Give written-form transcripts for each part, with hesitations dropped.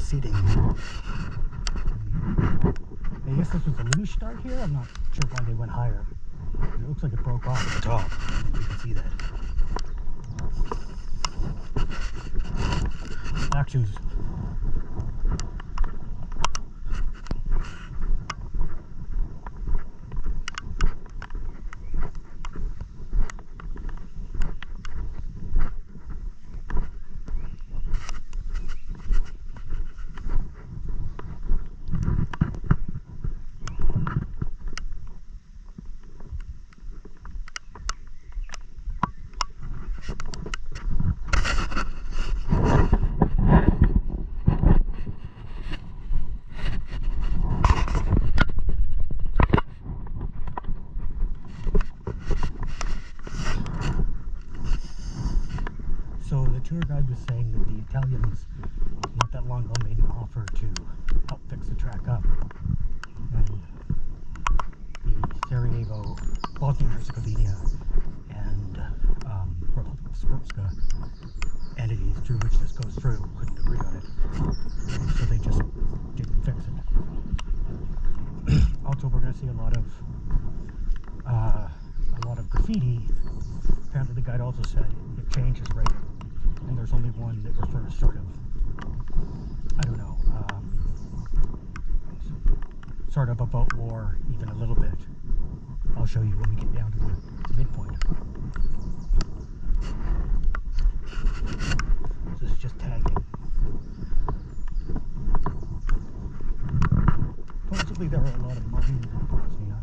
seating. I guess this was the Luge start here. I'm not sure why they went higher. It looks like it broke off at the top. You can see that. Black shoes. So the tour guide was saying that the Italians not that long ago made an offer to help fix the track up, and the Sarajevo, Bosnia and Herzegovina, and Republic of Srpska entities through which this goes through couldn't agree on it, so they just didn't fix it. Also, we're going to see a lot of graffiti. Apparently, the guide also said it changes regularly. And there's only one that refers sort of, I don't know, sort of about war, even a little bit. I'll show you when we get down to the midpoint. So this is just tagging. Supposedly there are a lot of Marines in Bosnia,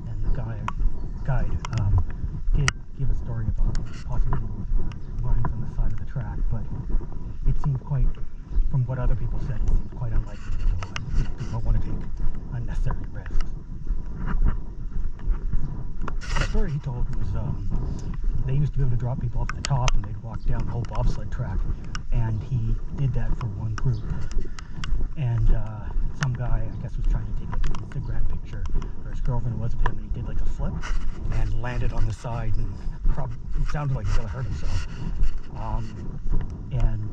and the guide did give a story about possible lines on the side of the track, but it seemed quite, from what other people said, it seemed quite unlikely, so I don't want to take unnecessary risks. The story he told was they used to be able to drop people off the top and they'd walk down the whole bobsled track, and he did that for one group, and some guy, I guess, was trying to take like an Instagram picture, or his girlfriend was with him, and he did like a flip and landed on the side, and it sounded like he really hurt himself, and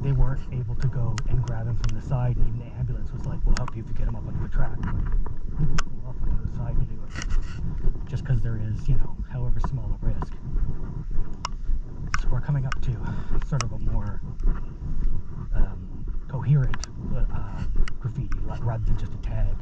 they weren't able to go and grab him from the side, and even the ambulance was like, we'll help you if you get him up onto the track, but go up onto the side to do it, just because there is, you know, however small a risk. So we're coming up to sort of a more coherent graffiti rather than just a tag.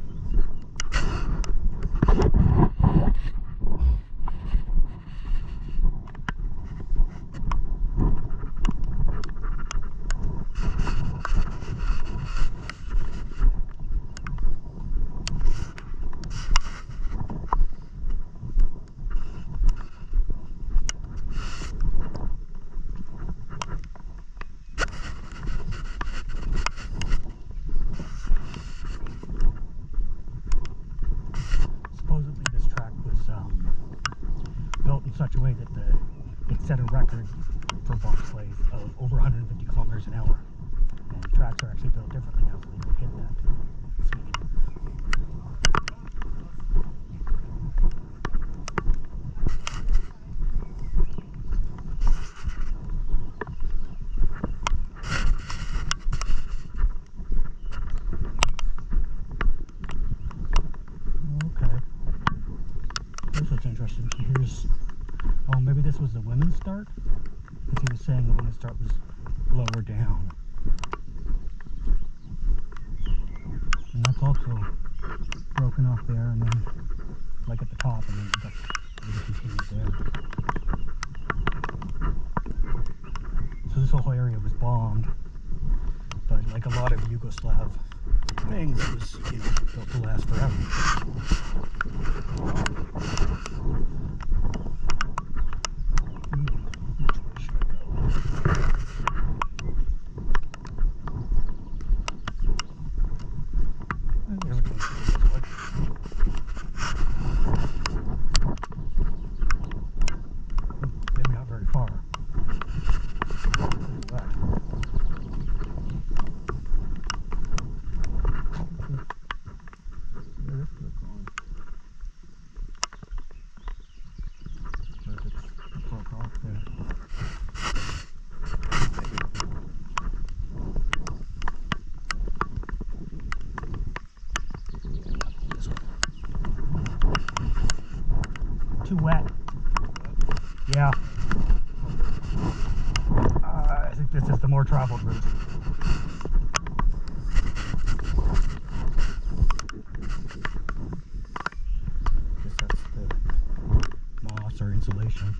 Such a way that it set a record for bobsleigh of over 150 kilometers an hour, and tracks are actually built differently now, so they don't hit that speed. Okay, here's what's interesting. Here's, oh, maybe this was the women's start? Because he was saying the women's start was lower down. And that's also broken off there, and then, like at the top, and then it continued there. So this whole area was bombed, but like a lot of Yugoslav things, it was, you know, built to last forever. think this is the more traveled route. I guess that's the moss or insulation.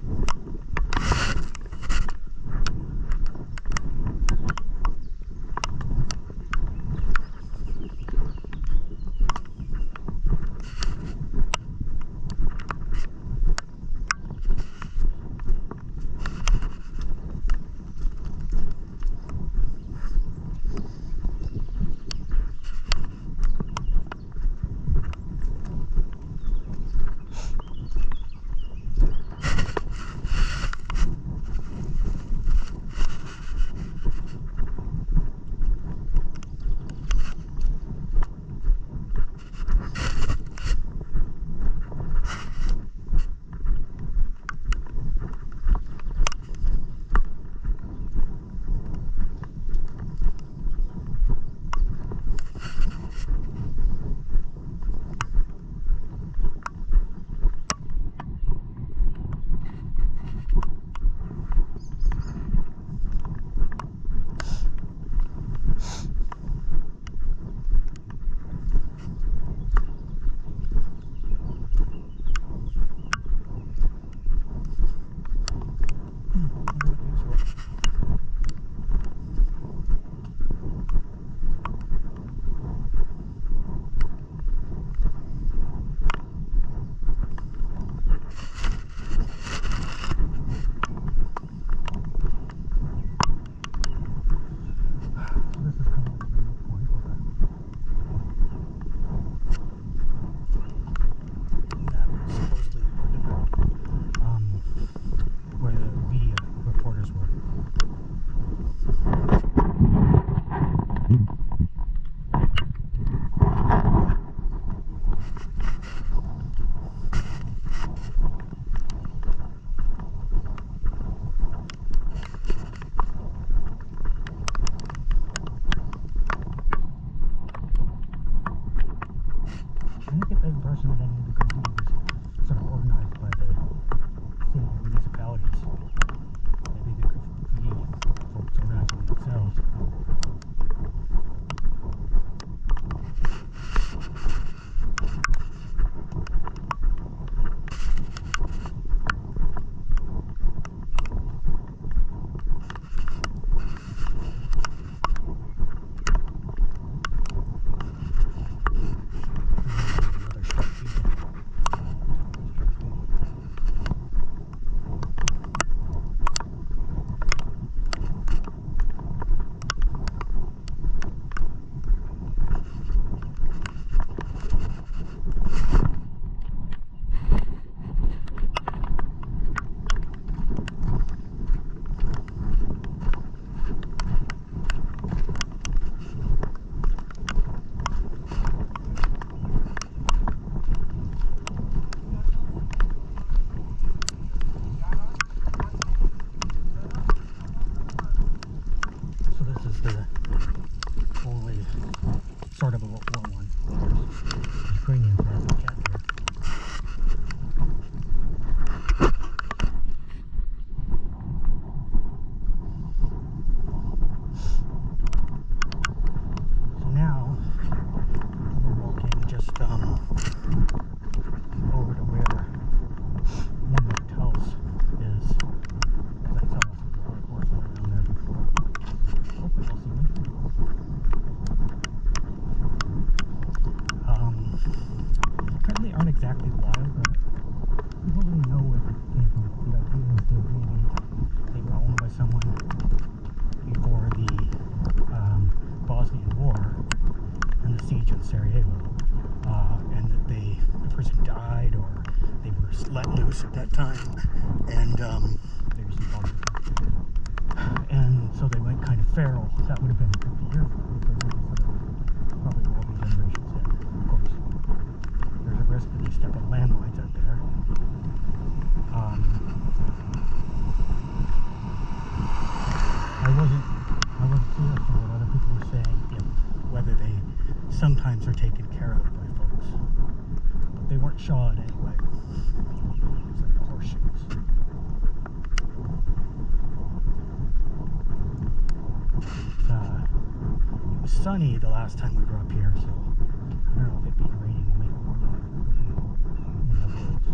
impression that any of the graffiti was sort of organized by the state municipalities. Maybe the graffiti folks organizing themselves. Sort of a warm one. Ukrainian has a cat here. So now we're walking just over to where one of the hotels is, because I saw some water courses around there before. Hopefully we'll see them. Apparently aren't exactly wild, but we don't really know where they came from. The idea is that maybe they were owned by someone before the Bosnian War and the siege of Sarajevo, and that the person died or they were let loose at that time, and there's some problems. And so they went kind of feral. That would have been 50 years ago, because probably all the generations in. Of course, there's a risk that you step on landmines out there. I wasn't clear from what other people were saying whether they sometimes are taken care of by folks, but they weren't shod anyway. It's like horseshoes. was sunny the last time we were up here, so I don't know if it being raining will make it more livable in the woods.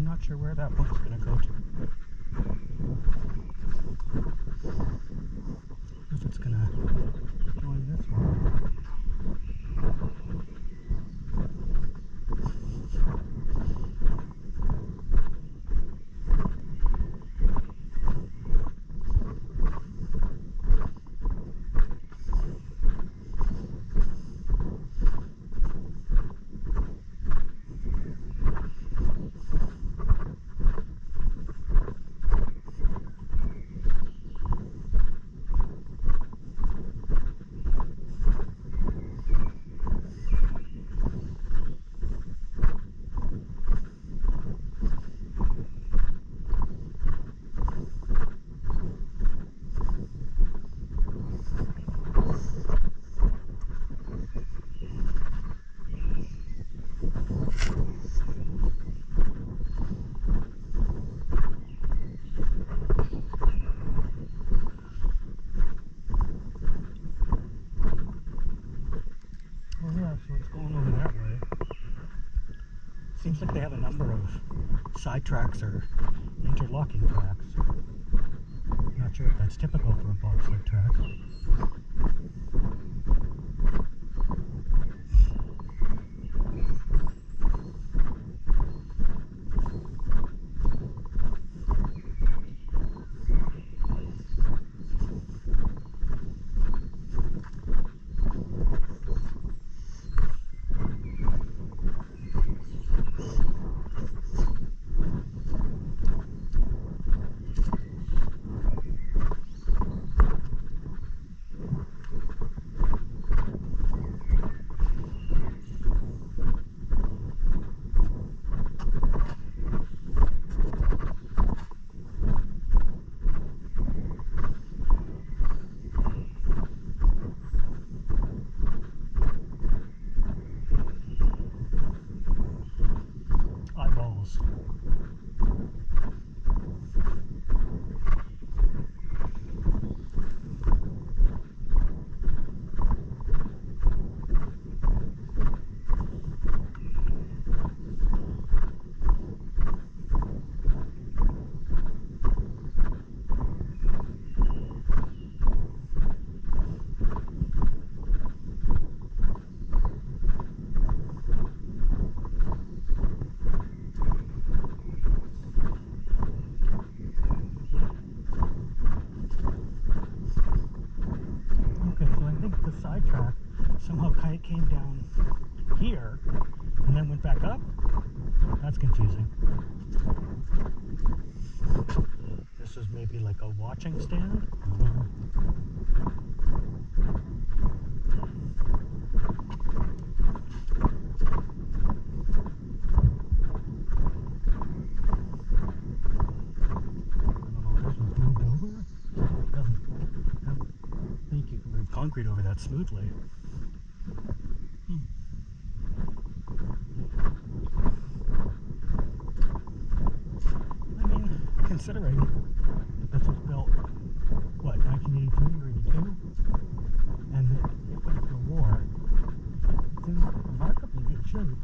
Not sure where that boat's going to go to. If it's going to join this one. So it's going over that way. Seems like they have a number of side tracks or interlocking tracks. Not sure if that's typical for a bobsled track. somehow kite came down here and then went back up. That's confusing. This is maybe like a watching stand. Concrete over that smoothly. I mean, considering that this was built, what, 1983 or 82? And that it went through a war, it's in remarkably good shape.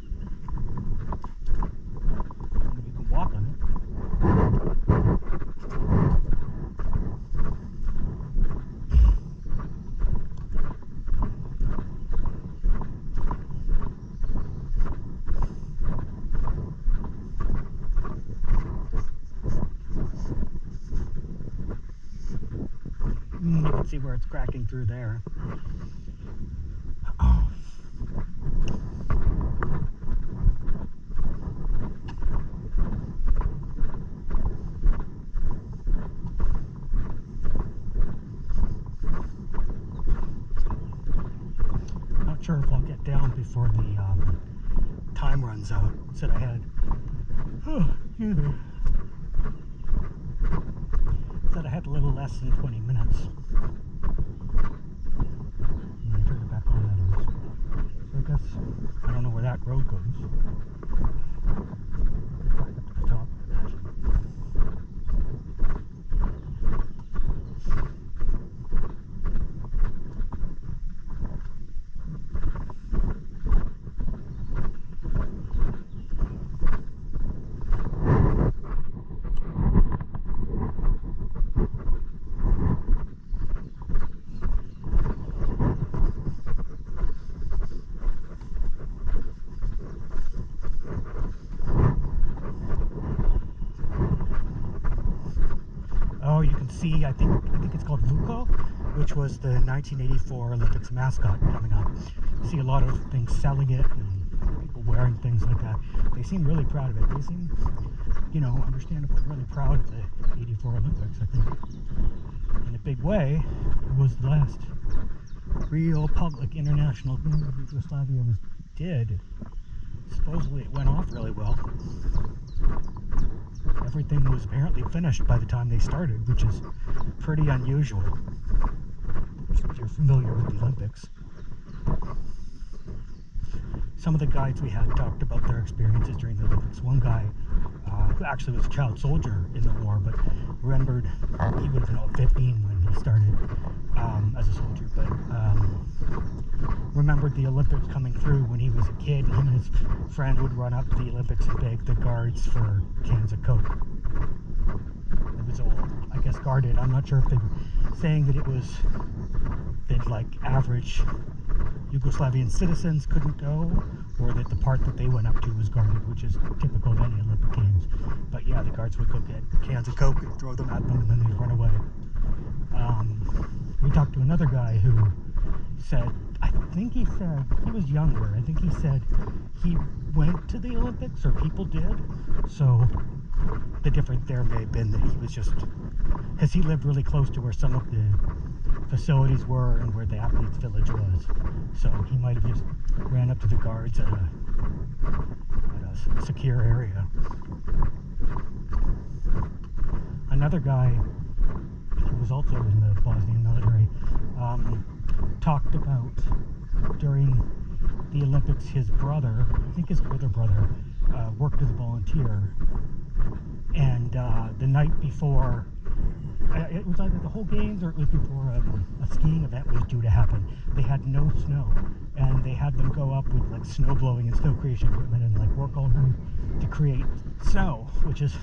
And you can walk on it. You can see where it's cracking through there. Not sure if I'll get down before the time runs out. Said I had. Said I had a little less than 20 minutes. I'm going to turn it back on, that is. So I guess, I don't know where that road goes. Back up to the top, I imagine. Oh, you can see, I think it's called Luge, which was the 1984 Olympics mascot coming up. You see a lot of things selling it and people wearing things like that. They seem really proud of it. They seem, you know, understandably really proud of the 84 Olympics, I think. In a big way, it was the last real public international game that Yugoslavia did. Supposedly it went off really well. Everything was apparently finished by the time they started, which is pretty unusual if you're familiar with the Olympics. Some of the guides we had talked about their experiences during the Olympics. One guy who actually was a child soldier in the war, but remembered he would have been about 15 when he started as a soldier, but remembered the Olympics coming through when he was a kid. Him and his friend would run up to the Olympics and beg the guards for cans of Coke. It was all, I guess, guarded. I'm not sure if they were saying that it was that like average Yugoslavian citizens couldn't go, or that the part that they went up to was guarded, which is typical of any Olympic Games. But yeah, the guards would go get cans of Coke and throw them at them, and then they'd run away. We talked to another guy who said, I think he said, he was younger, I think he said he went to the Olympics, or people did, so the difference there may have been that he was just, because he lived really close to where some of the facilities were and where the athletes' village was, so he might have just ran up to the guards at a secure area. Another guy who was also in the Bosnian military talked about during the Olympics his brother, I think his older brother, worked as a volunteer, and the night before, it was either the whole games or it was before a skiing event was due to happen. They had no snow, and they had them go up with like snow blowing and snow creation equipment and like work all night to create snow, which is,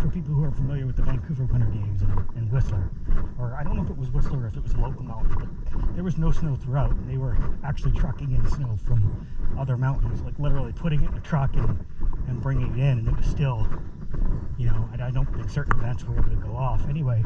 for people who are familiar with the Vancouver Winter Games and Whistler, or I don't know if it was Whistler or if it was local mountains, but there was no snow throughout. They were actually trucking in snow from other mountains, like literally putting it in a truck and bringing it in, and it was still, you know, I don't think certain events were able to go off. Anyway,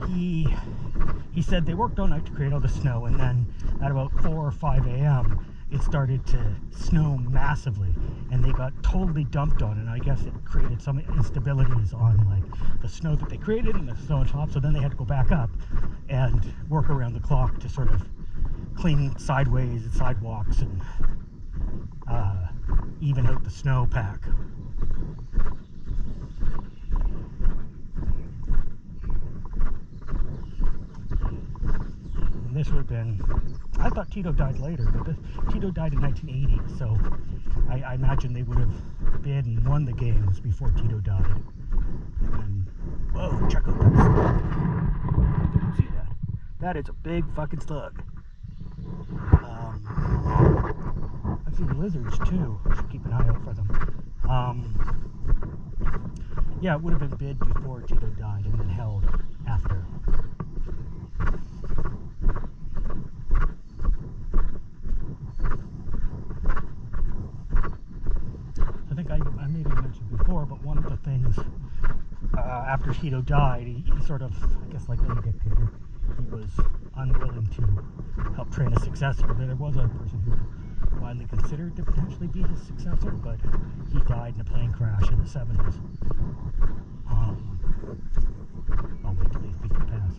he he said they worked all night to create all the snow, and then at about 4 or 5 a.m. it started to snow massively, and they got totally dumped on, and I guess it created some instabilities on like the snow that they created and the snow on top, so then they had to go back up and work around the clock to sort of clean sideways and sidewalks and even out the snowpack. And this would have been, I thought Tito died later, but Tito died in 1980, so I imagine they would have bid and won the games before Tito died. And then, whoa, check out that slug. You can see that. That is a big fucking slug. I see lizards too. I should keep an eye out for them. Yeah, it would have been bid before Tito died and then held after. I think I maybe mentioned before, but one of the things after Tito died, he sort of, I guess like any dictator, he was unwilling to help train a successor. There was a person who widely considered to potentially be his successor, but he died in a plane crash in the 70s. I'll wait till these people pass.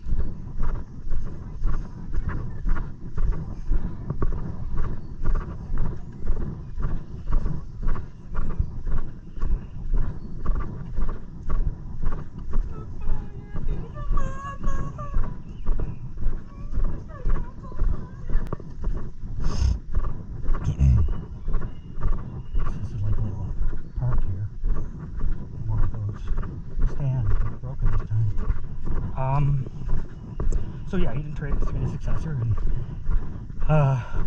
So yeah, he didn't train his successor, and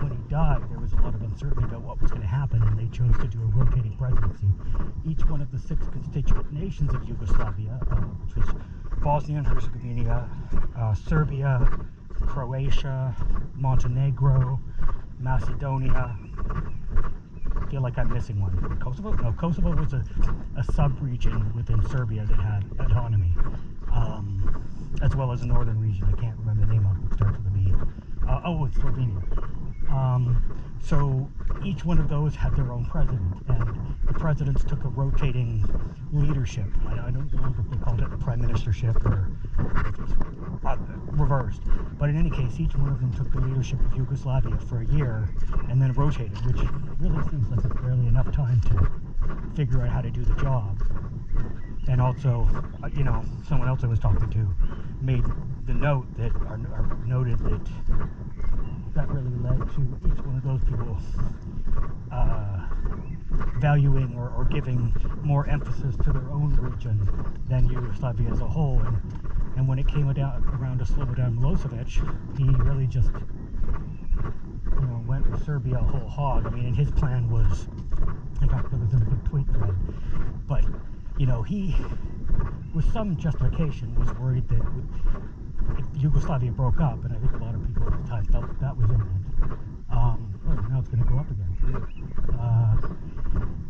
when he died, there was a lot of uncertainty about what was going to happen, and they chose to do a rotating presidency. Each one of the 6 constituent nations of Yugoslavia, which was Bosnia and Herzegovina, Serbia, Croatia, Montenegro, Macedonia. I feel like I'm missing one. Kosovo? No, Kosovo was a sub-region within Serbia that had autonomy. As well as a northern region, I can't remember the name of it, starts with a B. It's Slovenia. So each one of those had their own president, and the presidents took a rotating leadership. I don't remember if they called it a prime ministership or if it was reversed. But in any case, each one of them took the leadership of Yugoslavia for a year and then rotated, which really seems like it's barely enough time to figure out how to do the job. And also, you know, someone else I was talking to made the note that, or noted that really led to each one of those people valuing or giving more emphasis to their own region than Yugoslavia as a whole. And when it came around to Slobodan Milosevic, he really just, you know, went with Serbia whole hog. I mean, and his plan was, I got it was in a big tweet thread, but you know, he, with some justification, was worried that if Yugoslavia broke up, and I think a lot of people at the time felt that was imminent. Now it's going to go up again.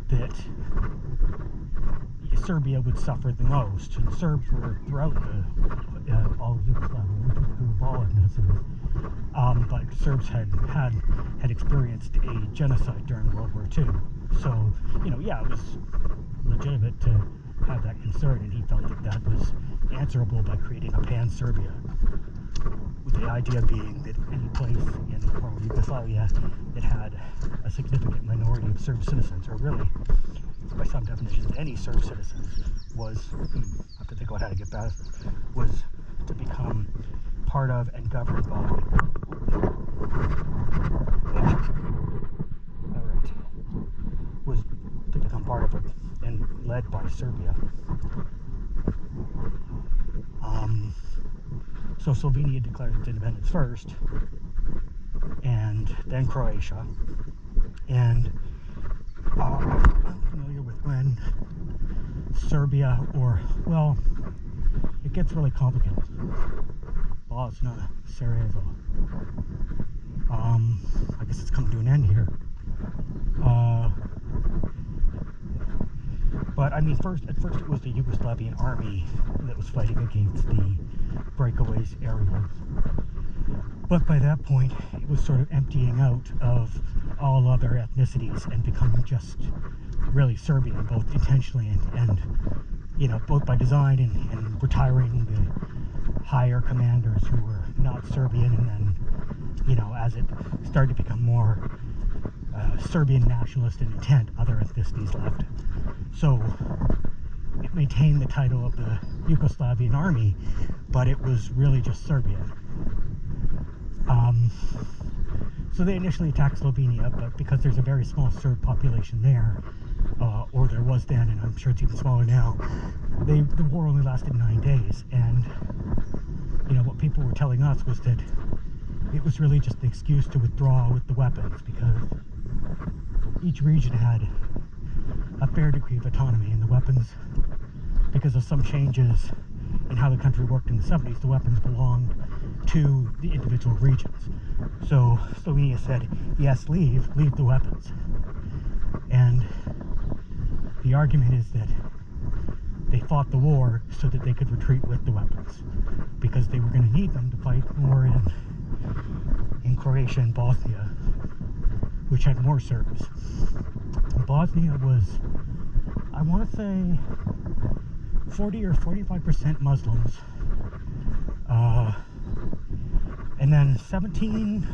That Serbia would suffer the most, and Serbs were throughout all of Yugoslavia, which was true of all ethnicities. But Serbs had experienced a genocide during World War II. So, you know, yeah, it was legitimate to have that concern, and he felt that was answerable by creating a pan-Serbia, with the idea being that any place in the former Yugoslavia that had a significant minority of Serb citizens, or really, by some definitions, any Serb citizens, was, I have to think about how to get past this, was to become part of and governed by, was to become part of it and led by Serbia. So Slovenia declared its independence first, and then Croatia. And I'm familiar with when Serbia, well, it gets really complicated. Bosnia, Sarajevo. I guess it's coming to an end here. But I mean, at first it was the Yugoslavian army that was fighting against the breakaways areas. But by that point, it was sort of emptying out of all other ethnicities and becoming just really Serbian, both intentionally and you know, both by design and retiring the higher commanders who were not Serbian, and then, you know, as it started to become more Serbian nationalist in intent, other ethnicities left. So it maintained the title of the Yugoslavian army, but it was really just Serbian. So they initially attacked Slovenia, but because there's a very small Serb population there, or there was then, and I'm sure it's even smaller now, the war only lasted 9 days. And you know, what people were telling us was that it was really just an excuse to withdraw with the weapons, because each region had a fair degree of autonomy, and the weapons, because of some changes in how the country worked in the 70s, the weapons belonged to the individual regions. So Slovenia said, yes, leave the weapons. And the argument is that they fought the war so that they could retreat with the weapons, because they were going to need them to fight more in Croatia and Bosnia, which had more Serbs. Bosnia was, I want to say, 40 or 45% Muslims, and then 17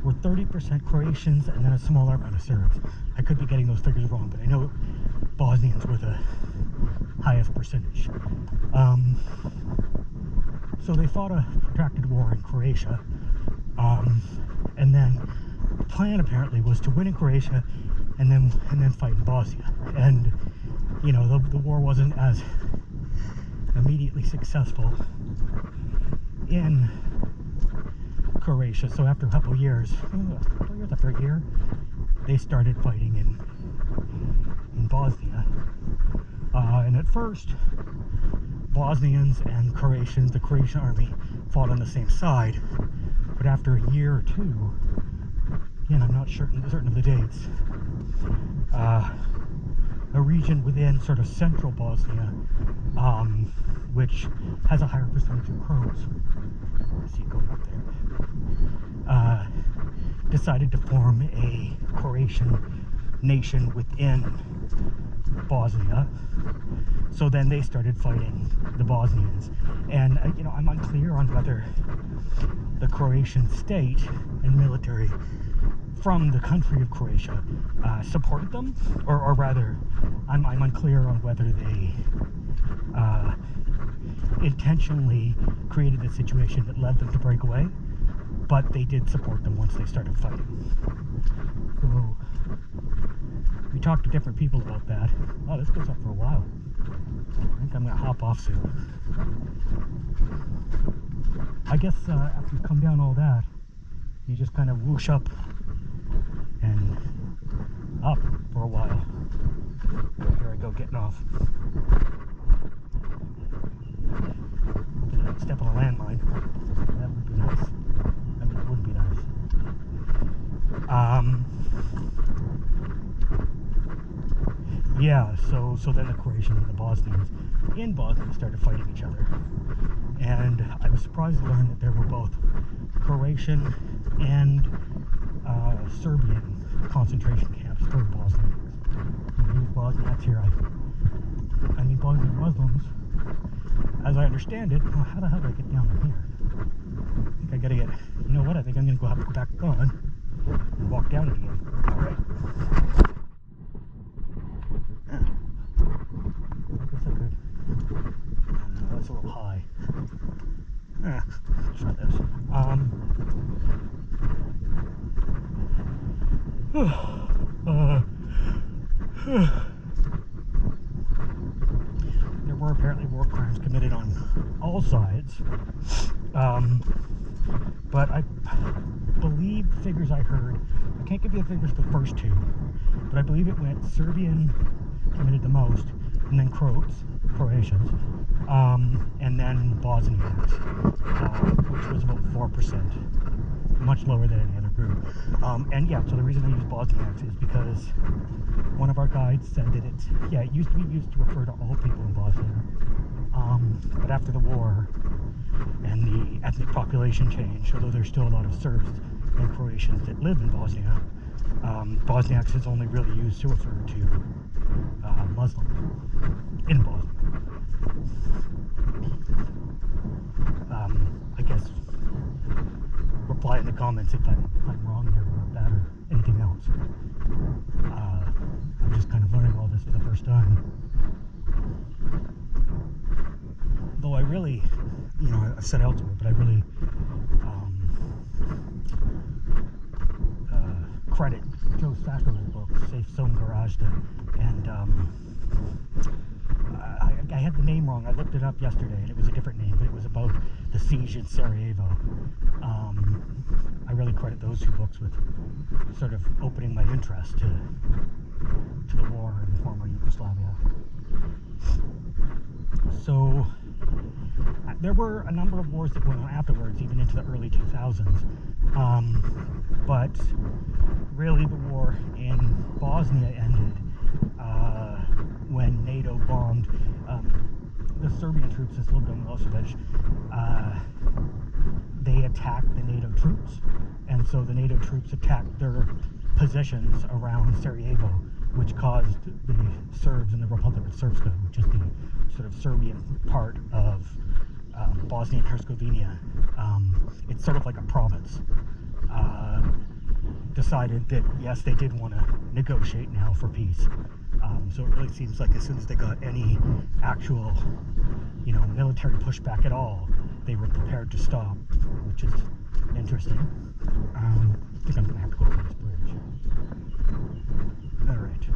were 30% Croatians, and then a smaller amount of Serbs. I could be getting those figures wrong, but I know Bosnians were the highest percentage. So they fought a protracted war in Croatia, and then the plan apparently was to win in Croatia and then fight in Bosnia. And you know, the war wasn't as immediately successful in Croatia, so after a couple years, after a year, they started fighting in Bosnia. And at first, Bosnians and Croatians, the Croatian army, fought on the same side. But after a year or two, again, I'm not certain of the dates, a region within sort of central Bosnia, which has a higher percentage of Croats, I see it going up there, decided to form a Croatian nation within Bosnia. So then they started fighting the Bosnians, and you know, I'm unclear on whether the Croatian state and military from the country of Croatia supported them, or rather, I'm unclear on whether they intentionally created the situation that led them to break away, but they did support them once they started fighting. So we talked to different people about that. Oh, this goes up for a while. I think I'm going to hop off soon. I guess after you come down all that, you just kind of whoosh up and up for a while. Here I go, getting off. Hopefully I don't step on a landmine. That would be nice. I mean, it wouldn't be nice. Yeah, so then the Croatians and the Bosnians in Bosnia started fighting each other. And I was surprised to learn that there were both Croatian and Serbian concentration camps for Bosnians. These Bosniaks here, I mean Bosnian Muslims, as I understand it. Well, how the hell do I get down from here? I think I gotta get, you know what, I think I'm gonna have to go back on and walk down it again. Alright. I guess I could. No, that's a little high. Let's try this. There were apparently war crimes committed on all sides, but I believe figures I heard, I can't give you the figures for the first two, but I believe it went Serbian committed the most, and then Croatians, and then Bosnians, which was about 4%, much lower than any other group. And yeah, so the reason I use Bosniaks is because one of our guides said that it used to be used to refer to all people in Bosnia, but after the war, and the ethnic population change, although there's still a lot of Serbs and Croatians that live in Bosnia. Bosniaks is only really used to refer to Muslims in Bosnia. I guess reply in the comments if I'm wrong here about that or anything else. I'm just kind of learning all this for the first time. Though I really, I've said elsewhere, but I really credit Joe Sacco's book, Safe Zone Goražde, and I had the name wrong. I looked it up yesterday and it was a different name, but it was about the siege in Sarajevo. I really credit those two books with sort of opening my interest to the war in former Yugoslavia. So there were a number of wars that went on afterwards, even into the early 2000s. But really the war in Bosnia ended when NATO bombed the Serbian troops in Slobodan Milosevic. They attacked the NATO troops, and so the NATO troops attacked their positions around Sarajevo, which caused the Serbs in the Republic of Srpska, which is the sort of Serbian part of Bosnia and Herzegovina. It's sort of like a province. Decided that yes, they did want to negotiate now for peace. So it really seems like as soon as they got any actual, military pushback at all, they were prepared to stop, which is interesting. I think I'm going to have to go over this bridge. All right.